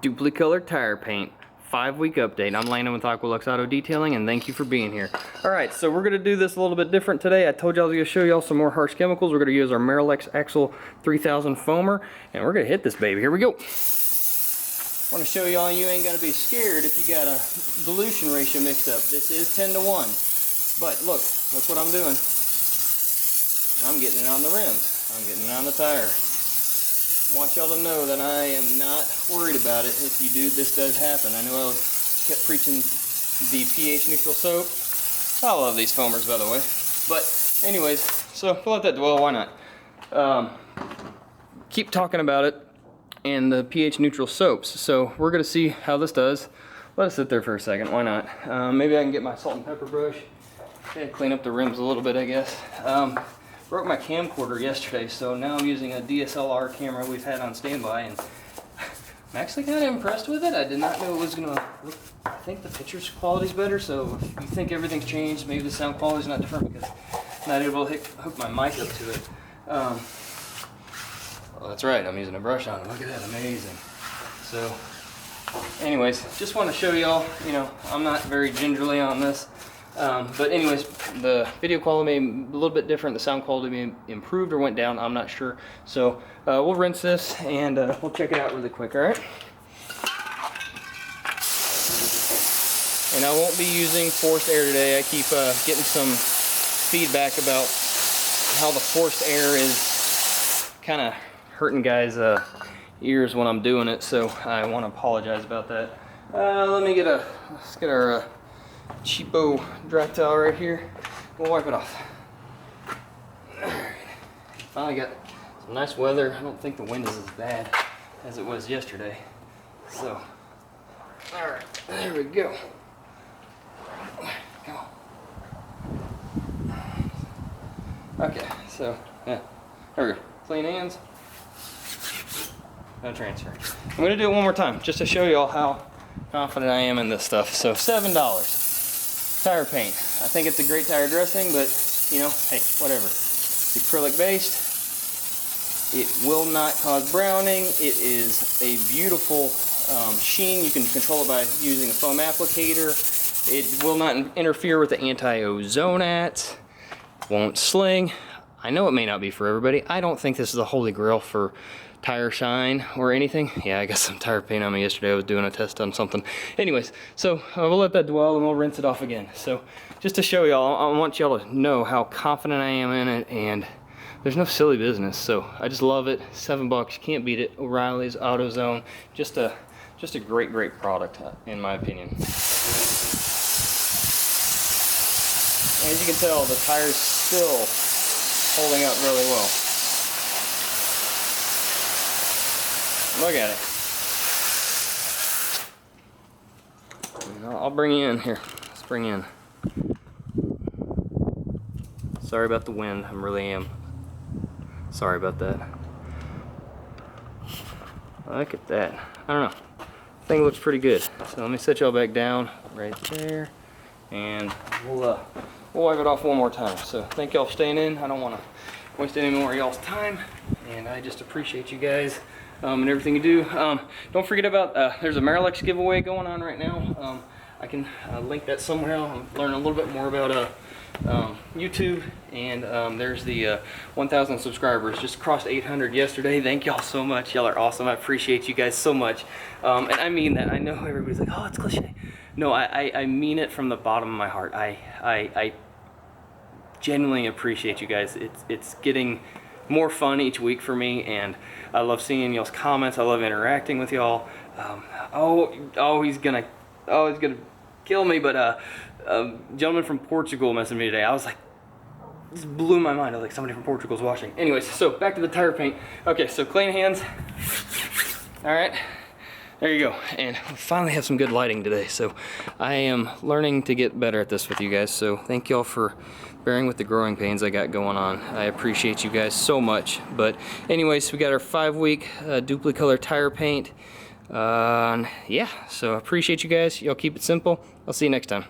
Dupli-Color Tire Paint 5-week update. I'm Landon with Aqualux Auto Detailing, and thank you for being here. Alright, so we're going to do this a little bit different today. I told you I was going to show y'all some more harsh chemicals. We're going to use our Aqualux Axle 3000 foamer, and we're going to hit this baby. Here we go. I want to show y'all you ain't going to be scared if you got a dilution ratio mixed up. This is 10 to 1. But look what I'm doing. I'm getting it on the rims. I'm getting it on the tire. I want y'all to know that I am not worried about it. If you do, this does happen. I know I kept preaching the pH neutral soap. I love these foamers, by the way. But anyways, so we'll let that dwell. Why not? Keep talking about it and the pH neutral soaps. So we're gonna see how this does. Let it sit there for a second. Why not? Maybe I can get my salt and pepper brush and clean up the rims a little bit, I guess. Broke my camcorder yesterday, so now I'm using a DSLR camera we've had on standby, and I'm actually kind of impressed with it. I did not know it was gonna look, I think the picture quality's better, so if you think everything's changed, maybe the sound quality's not different because I'm not able to hook my mic up to it. Well, that's right, I'm using a brush on it. Look at that, amazing. So, anyways, just want to show y'all, you know, I'm not very gingerly on this. But anyways, the video quality may be a little bit different. The sound quality may improved or went down. I'm not sure. So we'll rinse this and we'll check it out really quick. All right. And I won't be using forced air today. I keep getting some feedback about how the forced air is kind of hurting guys' ears when I'm doing it. So I want to apologize about that. Let's get our cheapo dry towel right here. We'll wipe it off. Alright. Finally got some nice weather. I don't think the wind is as bad as it was yesterday. So, alright, there we go. Okay, so, yeah, there we go. Clean hands. No transfer. I'm going to do it one more time just to show y'all how confident I am in this stuff. So, $7. Tire paint. I think it's a great tire dressing, but you know, hey, whatever. It's acrylic based. It will not cause browning. It is a beautiful sheen. You can control it by using a foam applicator. It will not interfere with the anti-ozonate. Won't sling. I know it may not be for everybody. I don't think this is the holy grail for tire shine or anything. Yeah, I got some tire paint on me yesterday. I was doing a test on something. Anyways, so we'll let that dwell and we'll rinse it off again. So just to show y'all, I want y'all to know how confident I am in it, and there's no silly business. So I just love it. $7, you can't beat it. O'Reilly's, AutoZone, just a great product in my opinion. As you can tell, the tire's still holding up really well. Look at it. I'll bring you in here. Let's bring you in. Sorry about the wind. I really am. Sorry about that. Look at that. I don't know. I think it looks pretty good. So let me set y'all back down right there, and we'll wipe it off one more time. So thank y'all for staying in. I don't want to waste any more of y'all's time, and I just appreciate you guys. And everything you do. Don't forget about, there's a Aqualux giveaway going on right now. I can link that somewhere. I'm learning a little bit more about YouTube, and there's the 1,000 subscribers. Just crossed 800 yesterday. Thank y'all so much. Y'all are awesome. I appreciate you guys so much. And I mean that. I know everybody's like, oh, it's cliche. No, I mean it from the bottom of my heart. I genuinely appreciate you guys. It's getting more fun each week for me, and I love seeing y'all's comments. I love interacting with y'all. He's gonna kill me, but a gentleman from Portugal messaged me today. I was like, this blew my mind. I was like, somebody from Portugal's watching. Anyways, so back to the tire paint. Okay, so clean hands. All right, there you go. And we finally have some good lighting today, so I am learning to get better at this with you guys. So thank y'all for bearing with the growing pains I got going on. I appreciate you guys so much. But anyways, we got our 5-week Dupli-Color Tire Paint. Yeah, so I appreciate you guys. Y'all keep it simple. I'll see you next time.